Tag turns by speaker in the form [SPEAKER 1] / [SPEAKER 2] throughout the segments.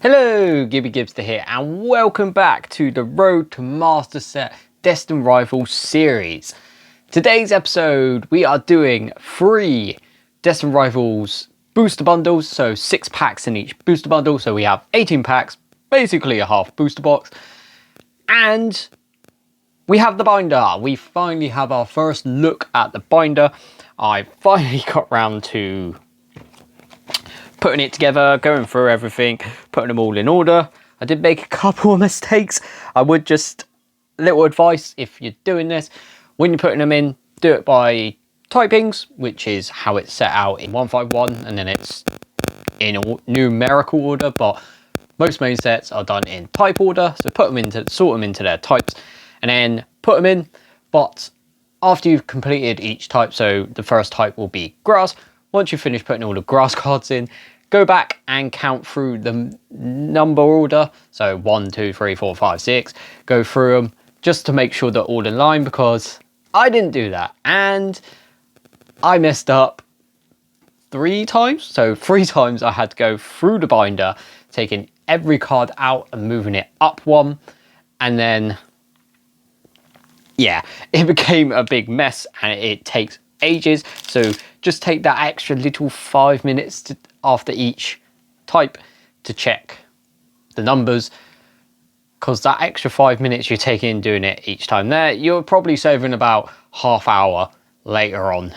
[SPEAKER 1] Hello, Gibby Gibster here, and welcome back to the Road to Master Set Destined Rivals series. Today's episode, we are doing 3 Destined Rivals booster bundles, so 6 packs in each booster bundle, so we have 18 packs, basically a half booster box, and we have the binder. We finally have our first look at the binder. I finally got round to putting it together, going through everything, putting them all in order. I did make a couple of mistakes. I would just, little advice if you're doing this, when you're putting them in, do it by typings, which is how it's set out in 151, and then it's in a numerical order, but most main sets are done in type order, so sort them into their types, and then put them in. But after you've completed each type, so the first type will be grass. Once you finish putting all the grass cards in, go back and count through the number order. So 1, 2, 3, 4, 5, 6. Go through them just to make sure they're all in line, because I didn't do that. And I messed up 3 times. So 3 times I had to go through the binder, taking every card out and moving it up 1. And then, yeah, it became a big mess and it takes ages. So just take that extra little 5 minutes after each type to check the numbers, because that extra 5 minutes you're taking doing it each time there, you're probably saving about half hour later on.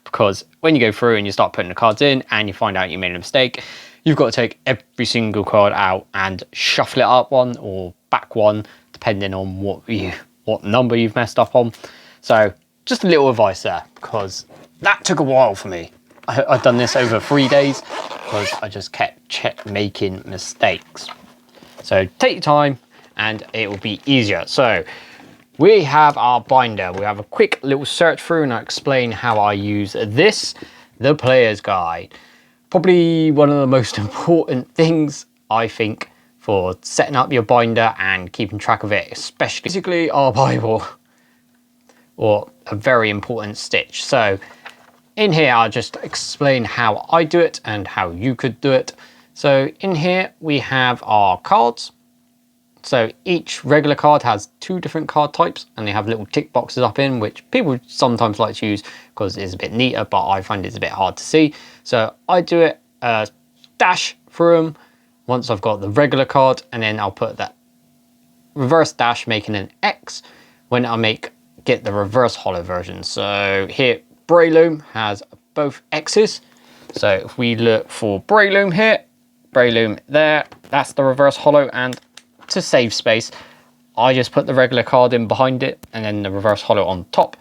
[SPEAKER 1] Because when you go through and you start putting the cards in and you find out you made a mistake, you've got to take every single card out and shuffle it up 1 or back 1, depending on what number you've messed up on. So just a little advice there, because that took a while for me. I've done this over 3 days because I just kept making mistakes. So take your time and it will be easier. So we have our binder. We have a quick little search through and I'll explain how I use this, the player's guide. Probably one of the most important things, I think, for setting up your binder and keeping track of it, especially basically our Bible, or a very important stitch. So in here, I'll just explain how I do it and how you could do it. So in here, we have our cards. So each regular card has 2 different card types, and they have little tick boxes up in, which people sometimes like to use because it's a bit neater, but I find it's a bit hard to see. So I do it dash through them once I've got the regular card, and then I'll put that reverse dash, making an X when I get the reverse hollow version. So here, Breloom has both X's. So if we look for Breloom here, Breloom there, that's the reverse hollow. And to save space, I just put the regular card in behind it and then the reverse hollow on top.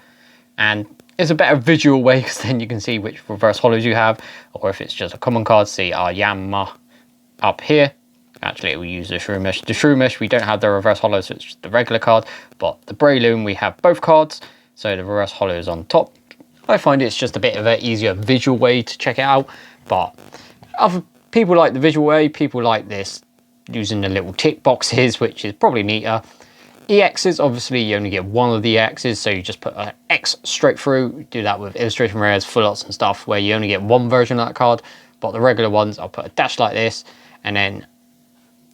[SPEAKER 1] And it's a better visual way, because then you can see which reverse hollows you have, or if it's just a common card, see our Yamma up here. Actually, we use the Shroomish. The Shroomish, we don't have the reverse hollow, so it's just the regular card. But the Breloom, we have both cards, so the reverse hollow is on top. I find it's just a bit of an easier visual way to check it out. But other people like the visual way, people like this, using the little tick boxes, which is probably neater. EXs, obviously, you only get 1 of the EXs, so you just put an X straight through. Do that with illustration rares, full lots and stuff, where you only get 1 version of that card. But the regular ones, I'll put a dash like this, and then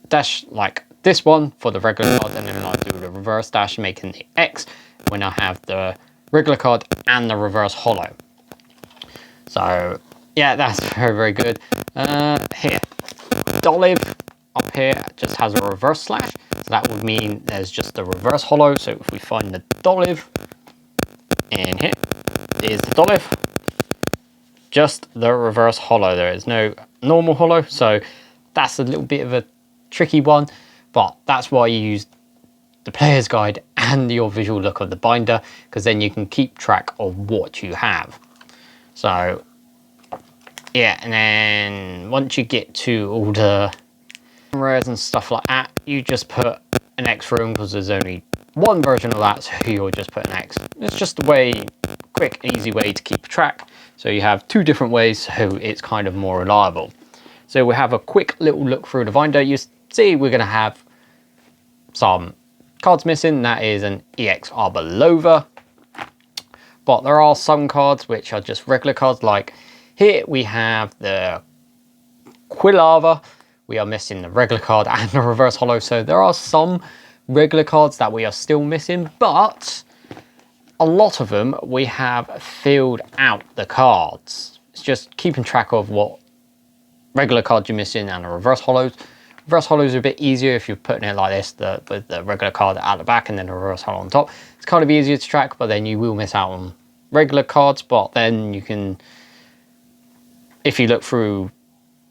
[SPEAKER 1] dash like this one for the regular card, and then I'll do the reverse dash, making the X when I have the regular card and the reverse hollow. So yeah, that's very, very good. Here, Dolive up here just has a reverse slash, so that would mean there's just the reverse hollow. So if we find the Dolive in here, is the Dolive, just the reverse hollow. There is no normal hollow, so that's a little bit of a tricky one, but that's why you use the player's guide and your visual look of the binder, because then you can keep track of what you have. So yeah, and then once you get to all the rares and stuff like that, you just put an X through them, because there's only 1 version of that, so you'll just put an X. It's just a way, quick, easy way to keep track. So you have 2 different ways, so it's kind of more reliable. So we have a quick little look through the binder. You see we're going to have some cards missing. That is an EX Arbelova. But there are some cards which are just regular cards. Like here we have the Quilava, we are missing the regular card and the reverse holo. So there are some regular cards that we are still missing, but a lot of them we have filled out the cards. It's just keeping track of what regular cards you're missing and the reverse holos. Reverse holos are a bit easier if you're putting it like this, with the regular card at the back and then the reverse holo on top. It's kind of easier to track, but then you will miss out on regular cards. But then you can, if you look through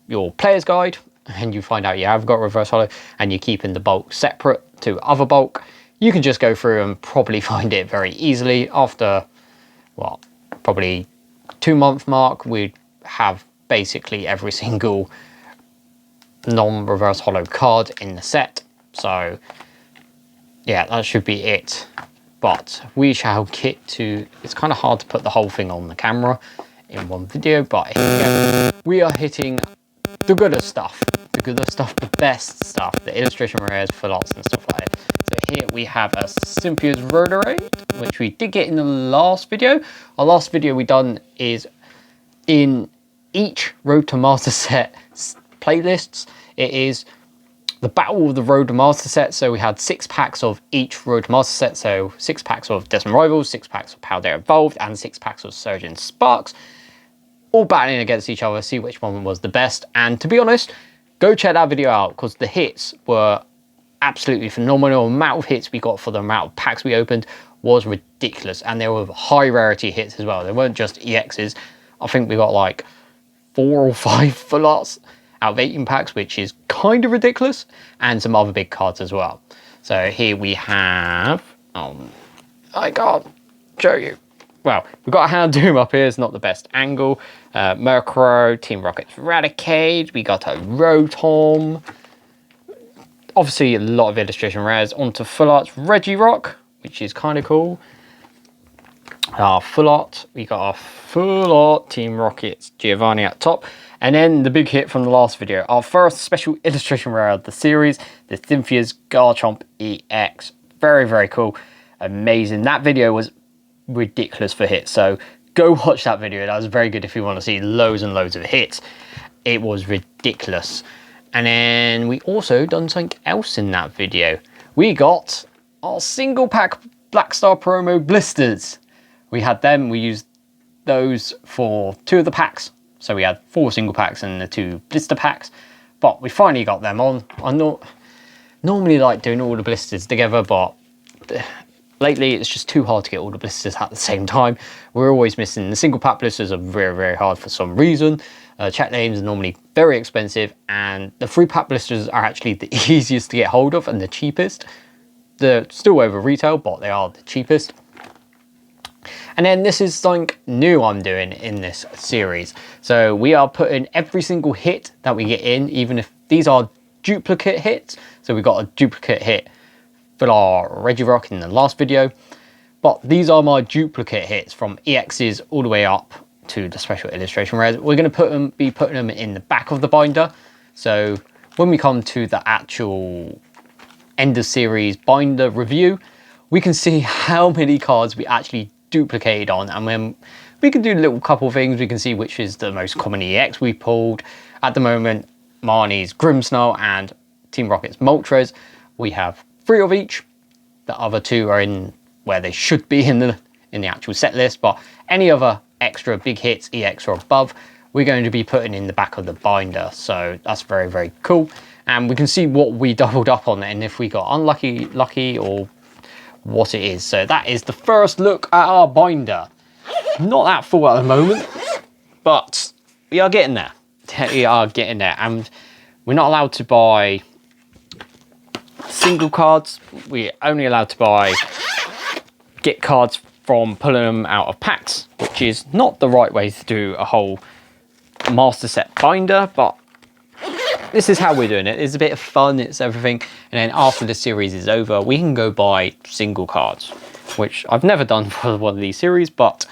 [SPEAKER 1] your player's guide and you find out you have got reverse holo and you're keeping the bulk separate to other bulk, you can just go through and probably find it very easily. After, well, probably 2-month mark, we'd have basically every single non-reverse holo card in the set. So yeah, that should be it. But we shall get to, it's kind of hard to put the whole thing on the camera in one video, but here we go. We are hitting the gooder stuff, the best stuff, the illustration rares, full arts and stuff like that. So here we have a Cynthia's Rotorade, which we did get in the last video. Our last video we done is in each Road to Master Set playlists. It is the Battle of the Road to Master Set. So we had 6 packs of each Road to Master Set. So 6 packs of Destined Rivals, 6 packs of Paldea Evolved, and 6 packs of Surgeon Sparks, all battling against each other, see which one was the best. And to be honest, go check that video out because the hits were absolutely phenomenal. The amount of hits we got for the amount of packs we opened was ridiculous, and they were high rarity hits as well. They weren't just EXs. I think we got like 4 or 5 full arts out of 18 packs, which is kind of ridiculous, and some other big cards as well. So here we have, I can't show you. Well, we've got a Houndoom up here, it's not the best angle. Murkrow, Team Rocket's Raticate, we got a Rotom. Obviously a lot of illustration rares. Onto full arts Regirock, which is kind of cool. Our full art, we got our full art Team Rocket's Giovanni at top. And then the big hit from the last video, our first special illustration rare of the series, the Cynthia's Garchomp EX. Very, very cool. Amazing. That video was ridiculous for hits. So go watch that video. That was very good if you want to see loads and loads of hits. It was ridiculous. And then we also done something else in that video. We got our single pack Black Star promo blisters. We had them, we used those for 2 of the packs. So we had 4 single packs and the 2 blister packs, but we finally got them on. I normally like doing all the blisters together, but lately it's just too hard to get all the blisters at the same time. We're always missing. The single pack blisters are very, very hard for some reason. Check names are normally very expensive, and the 3 pack blisters are actually the easiest to get hold of and the cheapest. They're still over retail, but they are the cheapest. And then this is something new I'm doing in this series. So we are putting every single hit that we get in, even if these are duplicate hits. So we got a duplicate hit for our Regirock in the last video. But these are my duplicate hits from EXs all the way up to the special illustration rares. We're going to be putting them in the back of the binder. So when we come to the actual end of series binder review, we can see how many cards we actually duplicated on, and then we can do a little couple things. We can see which is the most common EX we pulled. At the moment, Marnie's Grimmsnarl and Team Rocket's Moltres. We have 3 of each. The other 2 are in where they should be in the actual set list, but any other extra big hits, EX or above, we're going to be putting in the back of the binder. So that's very, very cool. And we can see what we doubled up on and if we got unlucky, lucky, or what it is. So that is the first look at our binder. Not that full at the moment, but we are getting there. We are getting there, and we're not allowed to buy single cards. We're only allowed to get cards from pulling them out of packs, which is not the right way to do a whole master set binder, but this is how we're doing it. It's a bit of fun, it's everything. And then after the series is over, we can go buy single cards, which I've never done for one of these series, but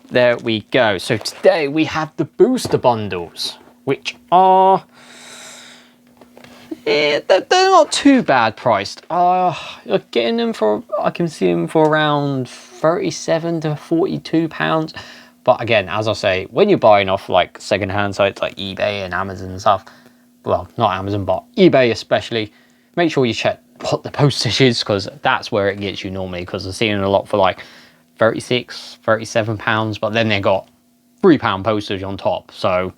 [SPEAKER 1] there we go. So today we have the booster bundles, which are, they're not too bad priced. You're getting them for, I can see them for around 37 to 42 pounds. But again, as I say, when you're buying off like secondhand sites like eBay and Amazon and stuff, well, not Amazon, but eBay especially, make sure you check what the postage is, because that's where it gets you normally, because I've seen a lot for like 36, 37 pounds, but then they got £3 postage on top, so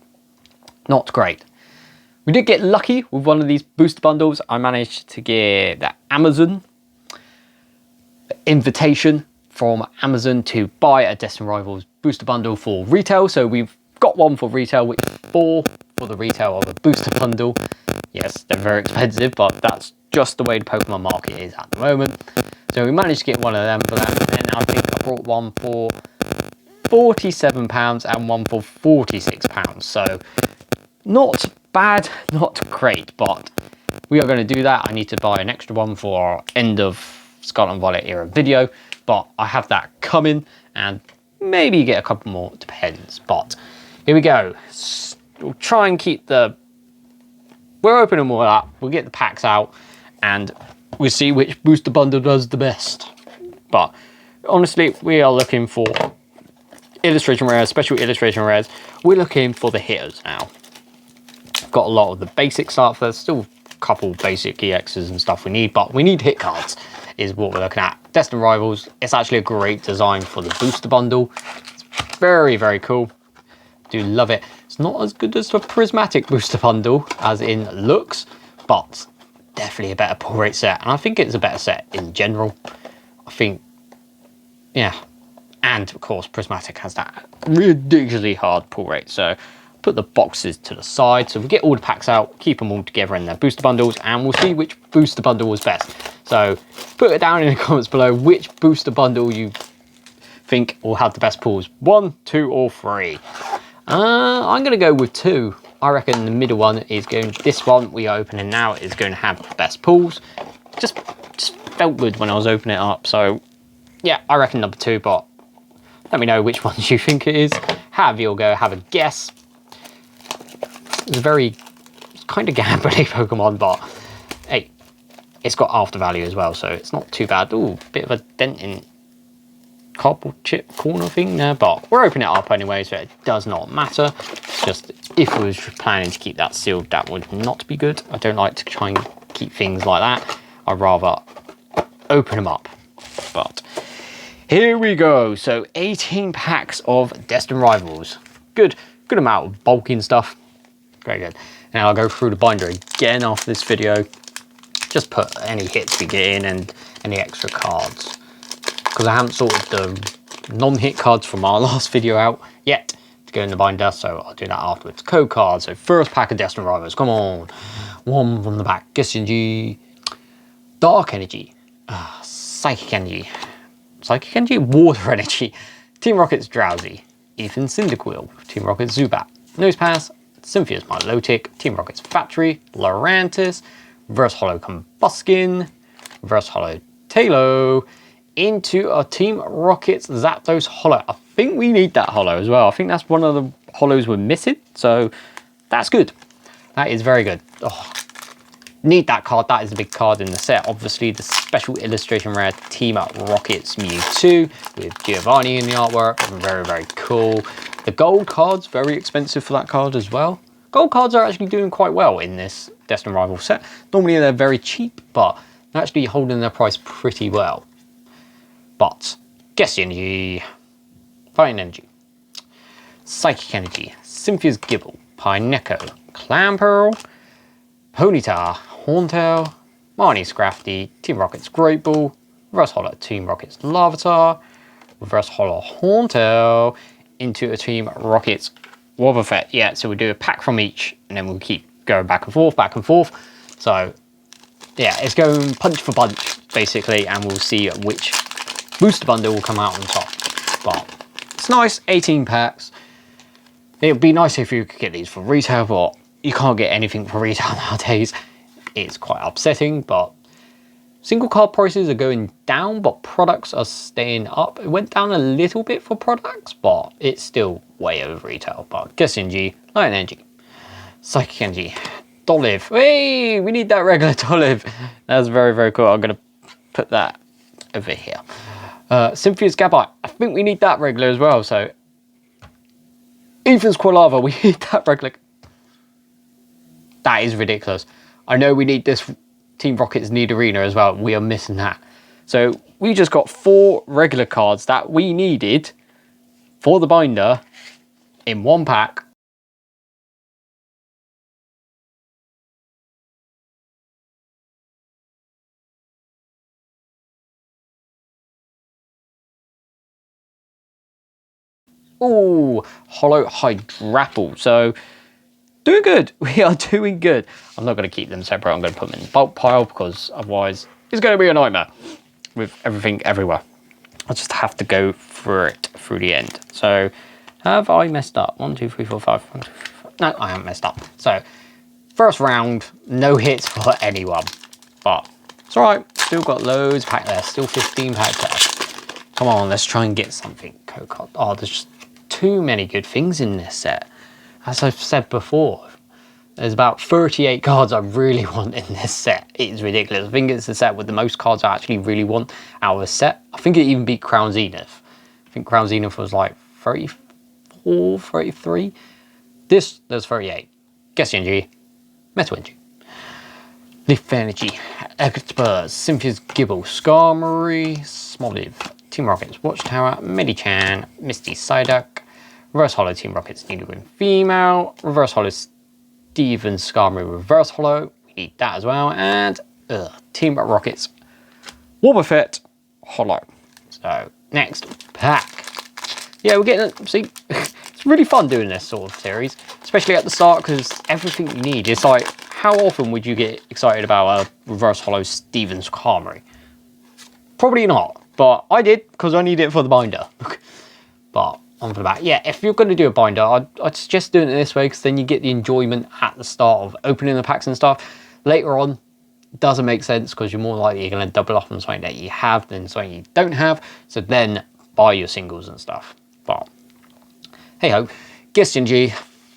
[SPEAKER 1] not great. We did get lucky with one of these booster bundles. I managed to get the Amazon invitation from Amazon to buy a Destined Rivals booster bundle for retail. So we've got one for retail, which is 4 for the retail of a booster bundle. Yes, they're very expensive, but that's just the way the Pokemon market is at the moment. So we managed to get one of them for that, and I think I brought one for £47 and one for £46. So not bad, not great, but we are going to do that. I need to buy an extra one for our end of Scarlet and Violet era video, but I have that coming, and maybe get a couple more, depends. But here we go. We'll try and keep the... We'll open them all up, we'll get the packs out, and we'll see which booster bundle does the best. But honestly, we are looking for illustration rares, special illustration rares. We're looking for the hitters now. Got a lot of the basic stuff. There's still a couple basic EXs and stuff we need, but we need hit cards is what we're looking at. Destined Rivals, it's actually a great design for the booster bundle. It's very, very cool. Do love it. It's not as good as the prismatic booster bundle as in looks, but definitely a better pull rate set, and I think it's a better set in general. I think, yeah, and of course prismatic has that ridiculously hard pull rate. So put the boxes to the side, so we get all the packs out, keep them all together in their booster bundles, and we'll see which booster bundle was best. So put it down in the comments below which booster bundle you think will have the best pulls, 1, 2 or 3. I'm gonna go with 2. I reckon the middle one is going, this one we are opening now is going to have the best pulls. Just felt good when I was opening it up, so yeah, I reckon number 2, but let me know which ones you think it is. Have your go, have a guess. It's a very kind of gambling Pokemon, but hey, it's got after value as well, so it's not too bad. Ooh, bit of a dent in cardboard chip corner thing there, but we're opening it up anyway, so it does not matter. It's just if we was planning to keep that sealed, that would not be good. I don't like to try and keep things like that. I'd rather open them up. But here we go. So 18 packs of Destined Rivals. Good amount of bulking stuff. Very good. Now I'll go through the binder again after this video. Just put any hits we get in and any extra cards, because I haven't sorted the non-hit cards from our last video out yet to go in the binder, so I'll do that afterwards. Code cards. So first pack of Destined Rivals. Come on. One from the back. Destined, Dark Energy. Psychic Energy. Psychic Energy? Water Energy. Team Rocket's Drowsy. Ethan Cyndaquil. Team Rocket's Zubat. Nosepass. Cynthia's Milotic. Team Rocket's Factory. Lurantis. Reverse Hollow Combuskin. Reverse Hollow Talo. Into a Team Rocket's Zapdos Hollow. I think we need that Hollow as well. I think that's one of the Hollows we're missing, so that's good. That is very good. Oh, need that card. That is a big card in the set. Obviously, the special illustration rare Team Rocket's Mewtwo with Giovanni in the artwork. Very, very cool. The gold card's very expensive for that card as well. Gold cards are actually doing quite well in this Destined Rival set. Normally they're very cheap, but they're actually holding their price pretty well. But Guess Energy, Fine Energy, Psychic Energy, Cynthia's Gibble, Pineco, Clamperl, Ponyta, Horntail, Marnie's Scrafty, Team Rocket's Great Ball, Reverse Hollow Team Rocket's Larvitar, Reverse Hollow Horntail, into a Team Rocket's Wobbuffet. Yeah, so we'll do a pack from each, and then we'll keep going back and forth. So yeah, it's going punch for punch basically, and we'll see which booster bundle will come out on top. But it's nice, 18 packs. It would be nice if you could get these for retail, but you can't get anything for retail nowadays. It's quite upsetting, but single card prices are going down, but products are staying up. It went down a little bit for products, but it's still way over retail. But Guess Energy, Light Energy, Psychic Energy, Dolive. Hey, we need that regular Dolive. That's very, very cool. I'm going to put that over here. Cynthia's Gabite. I think we need that regular as well. So Ethan's Quilava, we need that regular. That is ridiculous. I know we need this Team Rocket's Need Arena as well. We are missing that. So we just got 4 regular cards that we needed for the binder in one pack. Ooh, Holo Hydrapple. So doing good. We are doing good. I'm not going to keep them separate. I'm going to put them in the bulk pile because otherwise it's going to be a nightmare with everything everywhere. I'll just have to go through it through the end. So have I messed up? 1, 2, 3, 4, 5. 1, 2, 3, 4. No, I haven't messed up. So first round, no hits for anyone. But it's all right. Still got loads packed there. Still 15 packs left. Come on, let's try and get something. Code. Oh, there's just too many good things in this set. As I've said before, there's about 38 cards I really want in this set. It's ridiculous. I think it's the set with the most cards I actually really want out of a set. I think it even beat Crown Zenith. I think Crown Zenith was like 34, 33. There's 38. Guess Energy, Metal Energy, Leaf Energy, Egbert, Cynthia's Gibble, Skarmory, Smoliv, Team Rockets, Watchtower, Medichan, Misty Psyduck, Reverse Holo Team Rockets, Nidoqueen Female, Reverse Holo Steven Skarmory Reverse Holo, we need that as well, and Team Rockets Wobbuffet Holo. So next pack. Yeah, we're getting it. See, it's really fun doing this sort of series, especially at the start because everything you need is like, how often would you get excited about a Reverse Holo Steven Skarmory? Probably not, but I did because I need it for the binder. But on for the back. Yeah, if you're going to do a binder, I'd suggest doing it this way because then you get the enjoyment at the start of opening the packs and stuff. Later on, it doesn't make sense because you're more likely you're going to double up on something that you have than something you don't have. So then buy your singles and stuff. But hey ho, Guest Energy,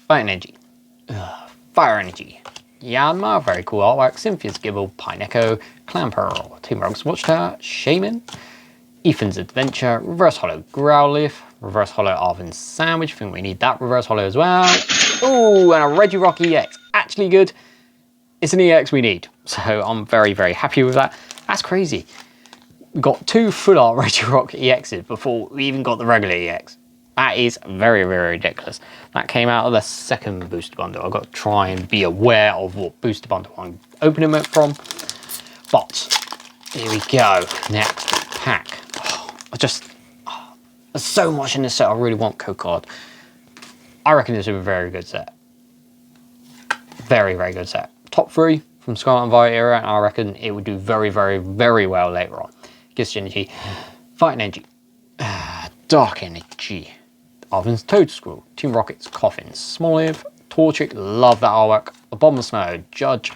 [SPEAKER 1] Fire Energy, Fire Energy, Yanma, very cool artwork, Cynthia's Gibble, Pineco, Clamperl, Team Rogues Watchtower, Shaman, Ethan's Adventure, Reverse Holo Growlithe, Reverse Holo Arvin's Sandwich, I think we need that Reverse Holo as well. Ooh, and a Regirock EX, actually good. It's an EX we need, so I'm very, very happy with that. That's crazy. We got 2 full art Regirock EXs before we even got the regular EX. That is very, very ridiculous. That came out of the second booster bundle. I've got to try and be aware of what booster bundle I'm opening it from. But here we go, next pack. There's so much in this set I really want code card. I reckon this is a very good set. Very, very good set. Top 3 from Scarlet and Violet era, and I reckon it would do very, very, very well later on. Gives Energy, Fighting Energy, Dark Energy, Arvin's Toadsquirrel, Team Rockets, Coffin, Smoliv, Torchic, love that artwork, Abomasnow, Judge,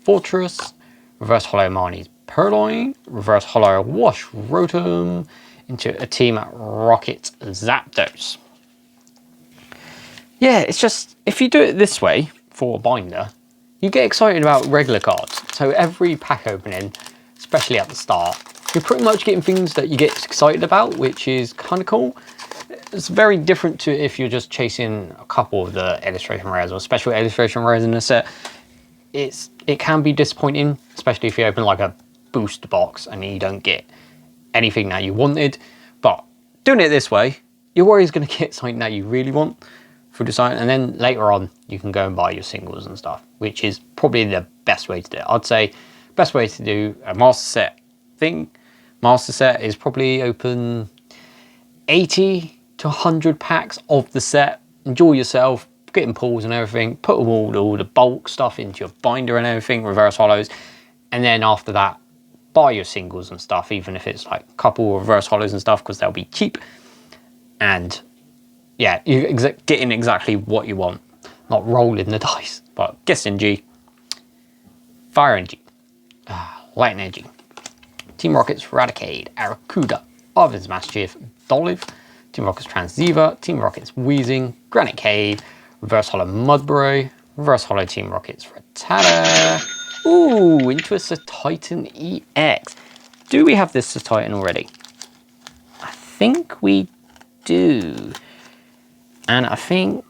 [SPEAKER 1] Fortress, Reverse Holo Marnie's Purloin, Reverse Holo Wash Rotom, into a Team Rocket Zapdos. Yeah, it's just, if you do it this way for a binder, you get excited about regular cards. So every pack opening, especially at the start, you're pretty much getting things that you get excited about, which is kind of cool. It's very different to if you're just chasing a couple of the illustration rares or special illustration rares in a set. It can be disappointing, especially if you open like a booster box and you don't get anything that you wanted. But doing it this way, you're always going to get something that you really want through the site, and then later on you can go and buy your singles and stuff, which is probably the best way to do it. I'd say best way to do a master set thing. Master set is probably open 80 to 100 packs of the set. Enjoy yourself, getting pulls and everything. Put all the bulk stuff into your binder and everything, reverse holos, and then after that, buy your singles and stuff, even if it's like a couple of reverse holos and stuff, because they'll be cheap. And yeah, you're getting exactly what you want, not rolling the dice. But Guest Energy, Fire Energy, Light Energy, Team Rockets Raticate, Arrokuda, Arvin's Mischief, Dolive, Team Rockets Transceiver, Team Rockets Wheezing, Granite Cave, Reverse Holo Mudbray, Reverse Holo Team Rockets Rattata. Ooh, into a Titan EX. Do we have this Titan already? I think we do. And I think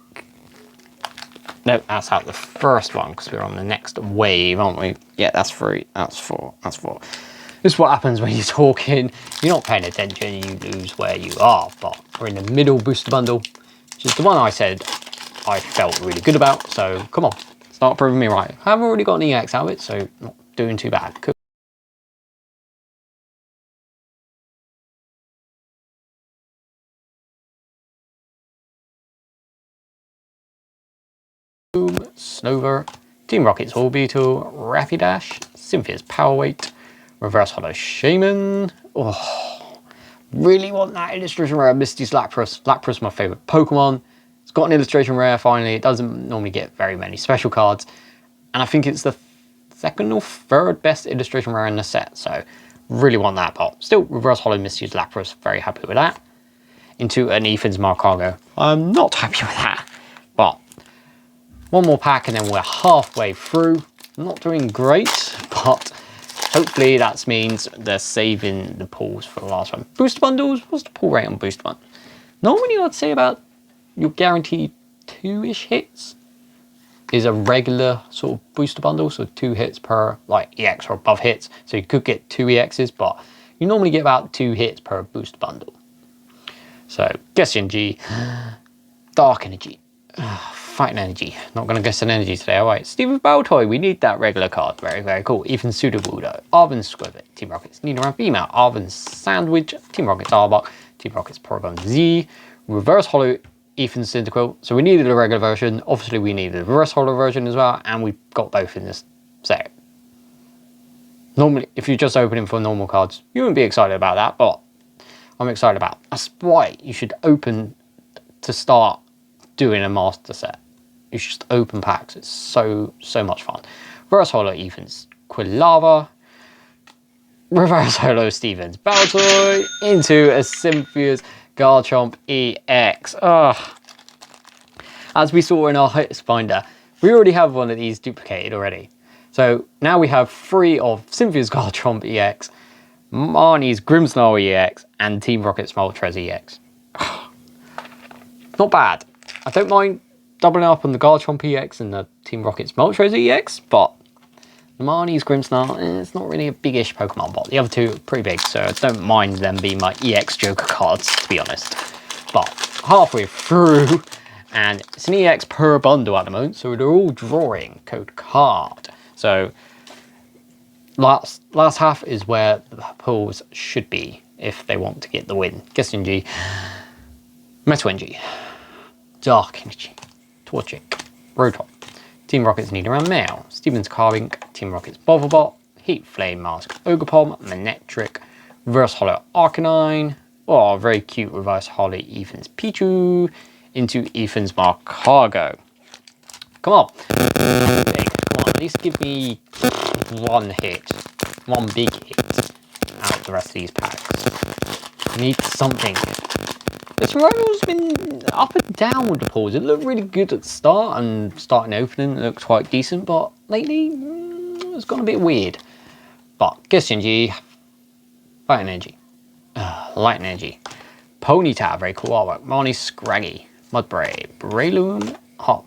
[SPEAKER 1] No, that's out the first one because we're on the next wave, aren't we? Yeah, that's 3. That's 4. That's 4. This is what happens when you're talking. You're not paying attention, you lose where you are. But we're in the middle booster bundle, which is the one I said I felt really good about. So come on, start proving me right. I haven't already got an EX out of it, so not doing too bad. Cool. Boom, Snover, Team Rocket's Orbital, Rapidash, Cynthia's Powerweight, Reverse Hollow Shaman. Oh, really want that illustration rare Misty's Lapras. Lapras, my favourite Pokemon. It's got an illustration rare finally. It doesn't normally get very many special cards. And I think it's the second or third best illustration rare in the set. So really want that, but still Reverse Hollow Misty's Lapras. Very happy with that. Into an Ethan's Marcargo. I'm not happy with that, but one more pack and then we're halfway through. Not doing great, but hopefully that means they're saving the pulls for the last one. Booster bundles, what's the pull rate on booster bundles? Normally I'd say about your guaranteed 2-ish hits is a regular sort of booster bundle. So 2 hits per like EX or above hits. So you could get 2 EXs, but you normally get about 2 hits per booster bundle. So guess energy, dark energy. Fighting energy. Not going to guess an energy today. All right. Steven Baltoy. We need that regular card. Very, very cool. Ethan Sudowoodo. Arvin Squibbit. Team Rockets. Nidoran Female. Arvin Sandwich. Team Rockets Arbok. Team Rockets Porygon Z. Reverse Hollow Ethan Cyndaquil. So we needed a regular version. Obviously, we needed a reverse hollow version as well. And we got both in this set. Normally, if you're just opening for normal cards, you wouldn't be excited about that. But I'm excited about it. That's why you should open to start doing a master set. You should just open packs. It's so much fun. Reverse Hollow Ethan's Quilava. Reverse Hollow Stevens Baltoy into a Cynthia's Garchomp EX. Ugh. As we saw in our hits finder, we already have one of these duplicated already. So now we have 3 of Cynthia's Garchomp EX, Marnie's Grimmsnarl EX, and Team Rocket's Moltres EX. Not bad. I don't mind doubling up on the Garchomp EX and the Team Rocket's Moltres EX, but the Marnie's Grimmsnarl, it's not really a big-ish Pokemon, but the other 2 are pretty big, so I don't mind them being my EX Joker cards, to be honest. But halfway through, and it's an EX per bundle at the moment, so they're all drawing code card. So last half is where the pulls should be if they want to get the win. Guess G, Metal Energy, Dark Energy, Torchic, Rotom, Team Rocket's Nidoran Male, Steven's Carving, Team Rocket's Botherbot, Heat Flame Mask, Ogerpom, Manectric, Reverse Hollow Arcanine, oh, very cute Reverse Hollow Ethan's Pichu, into Ethan's Marcargo. Come on, big. Come on, at least give me one hit, one big hit out of the rest of these packs. I need something. This Rival's been up and down with the pulls. It looked really good at the start, and starting opening it looked quite decent, but lately it's gone a bit weird. But guess energy, Fighting Energy, Light Energy, Ponyta, very cool artwork, Marnie Scraggy, Mudbray, Breloom, Heart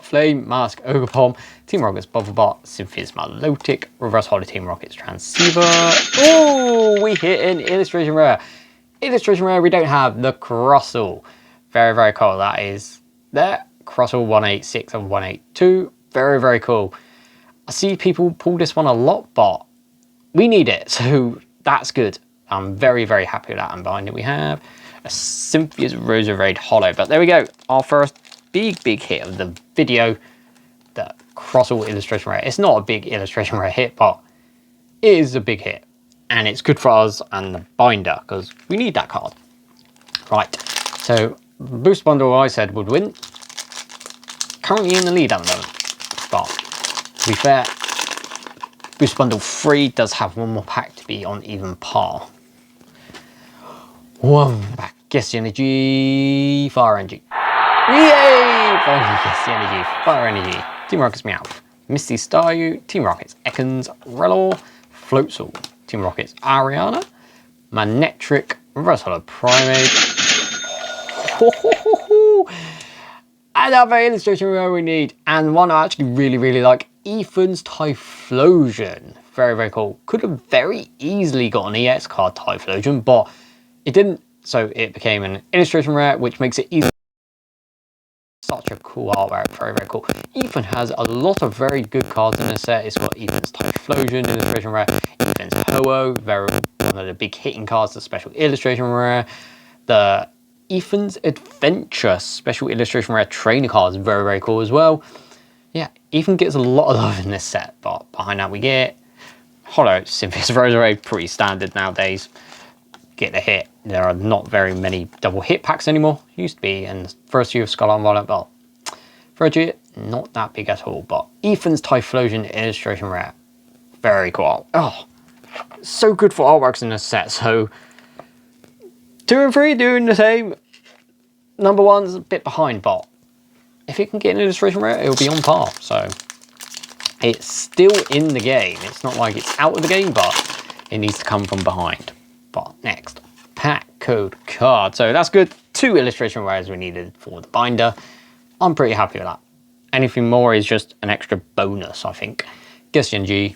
[SPEAKER 1] Flame Mask, Ogerpom, Team Rocket's Botherbot, Cynthia's Milotic, Reverse Hollow Team Rocket's Transceiver. Oh, we hit an illustration rare. Illustration rare, we don't have the Crackle. Very, very cool. That is there. Crackle 186 and 182. Very, very cool. I see people pull this one a lot, but we need it. So that's good. I'm very, very happy with that. And behind it we have a Cynthia's Roserade Hollow. But there we go. Our first big hit of the video. The Crackle illustration rare. It's not a big illustration rare hit, but it is a big hit. And it's good for us and the binder because we need that card. Right, so boost bundle I said would win. Currently in the lead at the moment. But to be fair, boost bundle 3 does have one more pack to be on even par. One pack, guess the energy, fire energy. Yay! Finally guess the energy, fire energy. Team Rocket's Meowth, Misty Staryu, Team Rocket's Ekans, Relor, Floatzel. Team Rocket's Ariana, Manectric, Reverse Hollow Primate, Another illustration rare we need, and one I actually really like, Ethan's Typhlosion. Very cool. Could have very easily got an EX card Typhlosion, but it didn't, so it became an illustration rare, which makes it easy. Such a cool artwork, very cool. Ethan has a lot of very good cards in this set. It's got Ethan's Typhlosion illustration rare, Ethan's Ho-Oh, one of the big hitting cards, the special illustration rare. The Ethan's Adventure special illustration rare trainer card is very cool as well. Yeah, Ethan gets a lot of love in this set, but behind that we get Holo Cynthia's Rosary, pretty standard nowadays. Get the hit. There are not very many double hit packs anymore. Used to be in the first year of Skull and Violet, but third year, not that big at all. But Ethan's Typhlosion illustration rare, very cool. Oh, so good for artworks in this set. So 2 and 3 doing the same. Number 1's a bit behind, but if it can get an illustration rare, it'll be on par. So it's still in the game. It's not like it's out of the game, but it needs to come from behind. But next, pack code card. So that's good. 2 illustration rares we needed for the binder. I'm pretty happy with that. Anything more is just an extra bonus, I think. Guess Energy.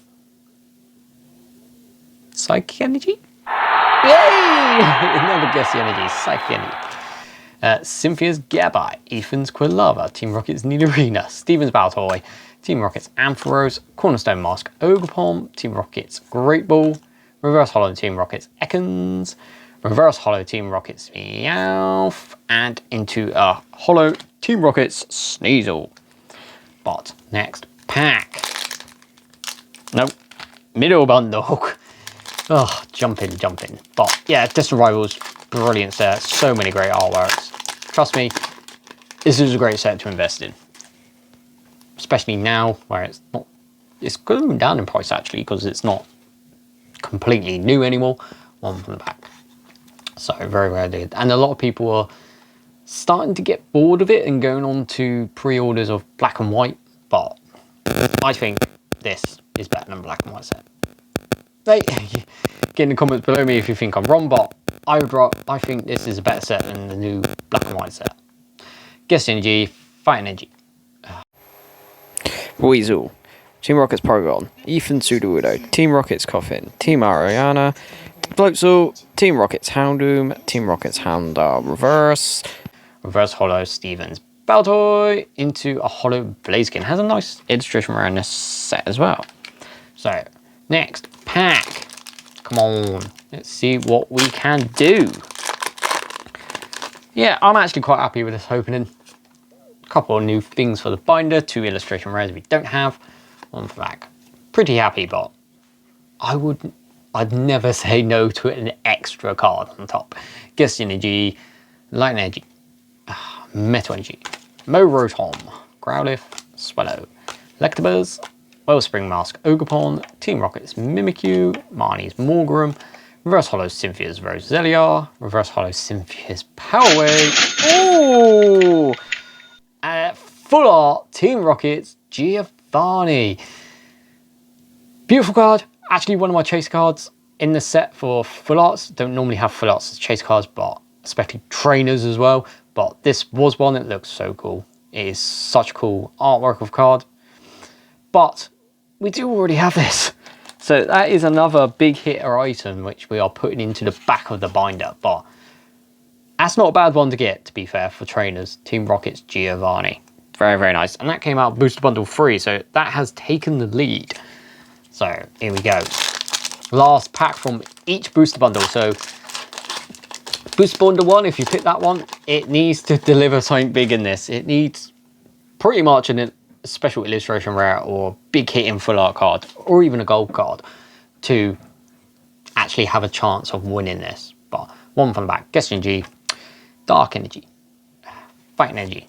[SPEAKER 1] Psychic Energy? Yay! Never guess the energy. Psychic Energy. Cynthia's Gabai, Ethan's Quilava, Team Rocket's Nidorina, Steven's Baltoy, Team Rocket's Ampharos, Cornerstone Mask, Ogerpom, Team Rocket's Great Ball, Reverse Holo Team Rocket's Ekans, Reverse Holo Team Rocket's Meowth, and into a Holo Team Rocket's Sneasel. But next pack. Nope. Middle bundle. Oh, jumping. But yeah, Destined Rivals, brilliant set. So many great artworks. Trust me, this is a great set to invest in. Especially now, where it's going down in price actually, because it's not completely new anymore. One from the back. So very good. And a lot of people are starting to get bored of it and going on to pre-orders of black and white. But I think this is better than black and white set. Hey, get in the comments below me if you think I'm wrong, but I think this is a better set than the new black and white set. Guess Energy, Fight Energy.
[SPEAKER 2] Weasel, Team Rocket's Porygon, Ethan Sudowoodo, Team Rocket's Coffin, Team Ariana, Floatzel, Team Rocket's Houndoom, Team Rocket's Houndour Reverse,
[SPEAKER 1] Reverse Holo Steven's Baltoy, into a Holo Blaziken. Has a nice illustration around this set as well. So, next pack. Come on, let's see what we can do. Yeah, I'm actually quite happy with this opening. A couple of new things for the binder, 2 illustration rares we don't have, 1 for back. Pretty happy, but I'd never say no to an extra card on top. Guess Energy, Light Energy, Metal Energy, Morotom, Growlithe, Swallow, Electabuzz, Wellspring Mask, Ogerpon, Team Rocket's Mimikyu, Marnie's Morgrem, Reverse Holo Cynthia's Roselia, Reverse Holo Cynthia's Powerwave, ooh! Full Art, Team Rocket's Giovanni. Beautiful card, actually one of my chase cards in the set for full arts. Don't normally have full arts as chase cards, but especially trainers as well. But this was one that looks so cool. It is such cool artwork of card. But we do already have this. So that is another big hitter item which we are putting into the back of the binder. But that's not a bad one to get, to be fair, for trainers. Team Rocket's Giovanni. Very nice. And that came out Booster Bundle 3, so that has taken the lead. So here we go. Last pack from each Booster Bundle. So Booster Bundle 1, if you pick that one, it needs to deliver something big in this. It needs pretty much a special illustration rare or big hitting full art card or even a gold card to actually have a chance of winning this. But 1 from the back. Guess Energy, Dark Energy, Fight Energy,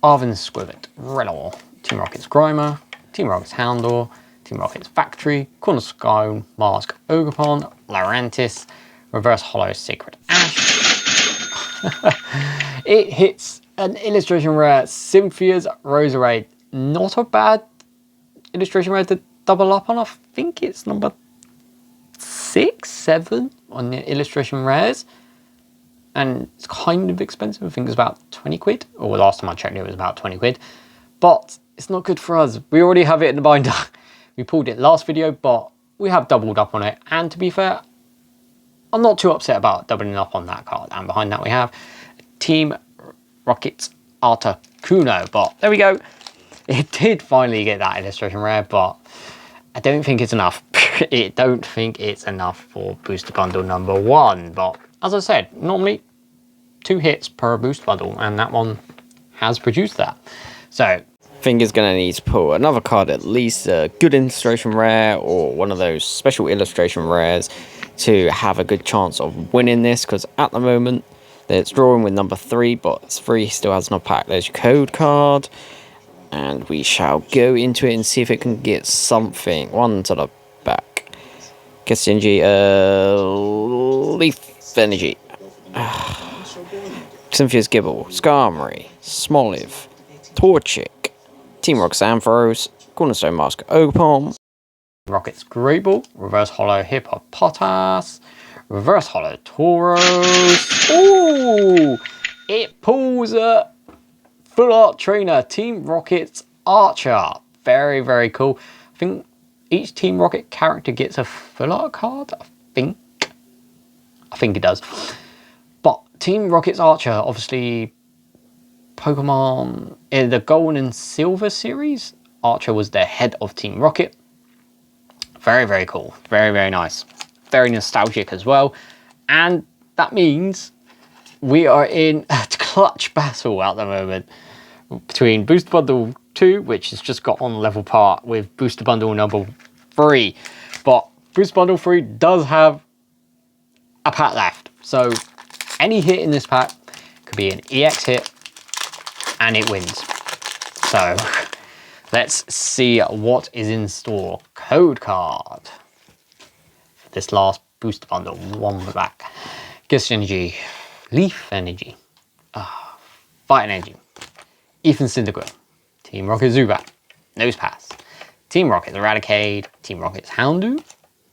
[SPEAKER 1] Arvin Squivet, Relor, Team Rocket's Grimer, Team Rocket's Houndour, Team Rocket's Factory, Cornerstone Mask, Ogerpon, Lurantis, Reverse Holo Sacred Ash. It hits an illustration rare, Cynthia's Roserade. Not a bad illustration rare to double up on. I think it's number 6, 7 on the illustration rares. and it's kind of expensive. I think it's about 20 quid, or last time I checked it was about 20 quid, but it's not good for us. We already have it in the binder. We pulled it last video, but we have doubled up on it, and to be fair, I'm not too upset about doubling up on that card. And behind that we have Team Rocket's Articuno, but there we go. It did finally get that illustration rare, but I don't think it's enough. I don't think it's enough for booster bundle number 1, but as I said, normally 2 hits per booster bundle, and that one has produced that. So
[SPEAKER 2] I think it's going to need to pull another card, at least a good illustration rare or one of those special illustration rares, to have a good chance of winning this, because at the moment it's drawing with number 3, but 3 still has no pack. There's your code card, and we shall go into it and see if it can get something. One to the back. Guess energy, Leaf Energy. Cynthia's Gibble, Skarmory, Smoliv, Torchic, Team Rocket's Ampharos, Cornerstone Mask, Ogerpon,
[SPEAKER 1] Rocket's Great Ball, Reverse Hollow Hippopotas, Reverse Hollow Tauros. Ooh! It pulls a Full Art Trainer, Team Rocket's Archer. Very, very cool. I think each Team Rocket character gets a Full Art card, I think it does. But Team Rocket's Archer, obviously Pokemon in the Gold and Silver series, Archer was the head of Team Rocket. Very, very cool. Very, very nice. Very nostalgic as well. And that means we are in a clutch battle at the moment between Booster Bundle 2, which has just got on level par with Booster Bundle number 3. But Booster Bundle 3 does have a pack left. So any hit in this pack could be an EX hit and it wins. So let's see what is in store. Code card for this last booster bundle. One back. Ghost Energy, Leaf Energy, Fighting Energy, Ethan Cyndaquil, Team Rocket Zubat, Nose Pass, Team Rocket's Eradicate, Team Rocket's Houndoom,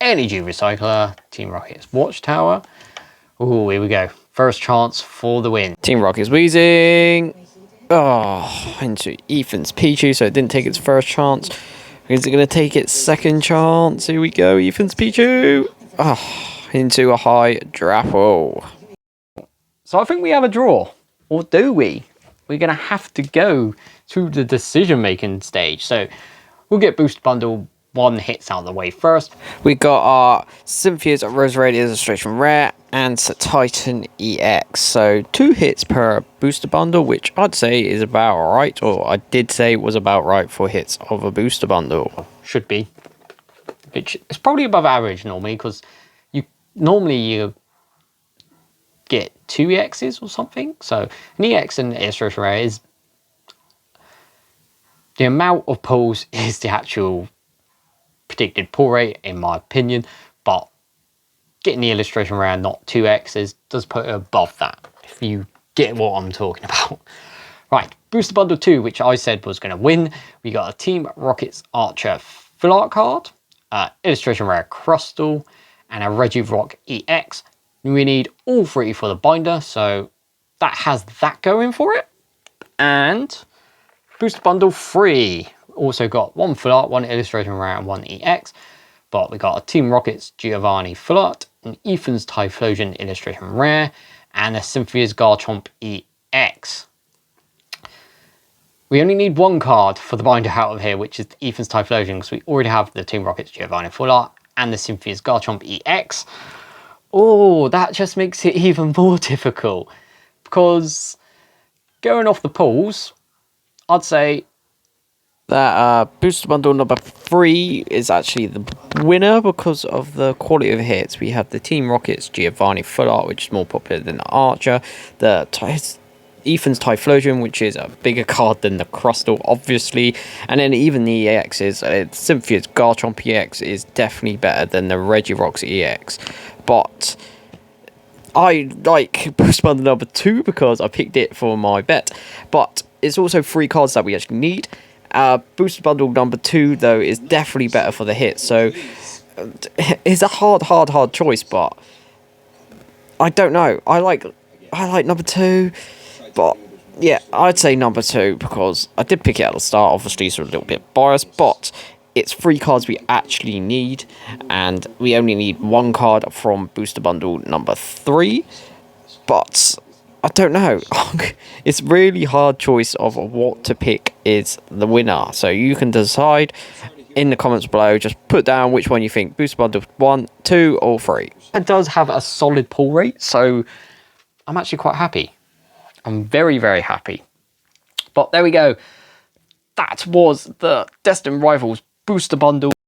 [SPEAKER 1] Energy Recycler, Team Rocket's Watchtower. Ooh, here we go. First chance for the win.
[SPEAKER 2] Team Rocket's Wheezing. Oh, into Ethan's Pichu, so it didn't take its first chance. Is it going to take its second chance? Here we go, Ethan's Pichu. Oh, into a high Drapple.
[SPEAKER 1] So I think we have a draw. Or do we? We're going to have to go to the decision-making stage. So we'll get Booster Bundle 1 hits out of the way first.
[SPEAKER 2] We got our Cynthia's Roserade Illustration Rare and Titan EX. So 2 hits per booster bundle, which I'd say is about right, or I did say it was about right for hits of a booster bundle.
[SPEAKER 1] Should be. It's probably above average normally, because you get 2 EXs or something. So an EX and Illustration Rare is the amount of pulls is the actual predicted pull rate, in my opinion, but getting the illustration rare, not 2 X's, does put it above that, if you get what I'm talking about. Right, Booster Bundle 2, which I said was going to win. We got a Team Rocket's Archer Full Art card, illustration rare Crustle, and a Regirock EX. We need all 3 for the binder, so that has that going for it. And Booster Bundle 3 also got 1 Full Art, 1 illustration rare, and 1 EX. But we got a Team Rocket's Giovanni Full Art, an Ethan's Typhlosion illustration rare, and a Cynthia's Garchomp EX. We only need 1 card for the binder out of here, which is Ethan's Typhlosion, because we already have the Team Rocket's Giovanni Full Art and the Cynthia's Garchomp EX. Oh, that just makes it even more difficult, because going off the pulls, I'd say
[SPEAKER 2] that booster bundle number 3 is actually the winner because of the quality of hits. We have the Team Rocket's Giovanni Full Art, which is more popular than the Archer, the Ethan's Typhlosion, which is a bigger card than the Crustle, obviously, and then even the EXs. Cynthia's Garchomp EX is definitely better than the Regirock's EX, but I like booster bundle number 2 because I picked it for my bet, but it's also 3 cards that we actually need. Booster bundle number 2 though is definitely better for the hit, so it's a hard choice, but I don't know. I I like number 2, but yeah, I'd say number 2 because I did pick it at the start. Obviously, so a little bit biased, but it's 3 cards we actually need, and we only need 1 card from booster bundle number 3. But I don't know. It's really hard choice of what to pick is the winner. So you can decide in the comments below. Just put down which one you think. Booster bundle 1, 2 or 3.
[SPEAKER 1] It does have a solid pull rate, so I'm actually quite happy. I'm very, very happy. But there we go. That was the Destined Rivals booster bundle.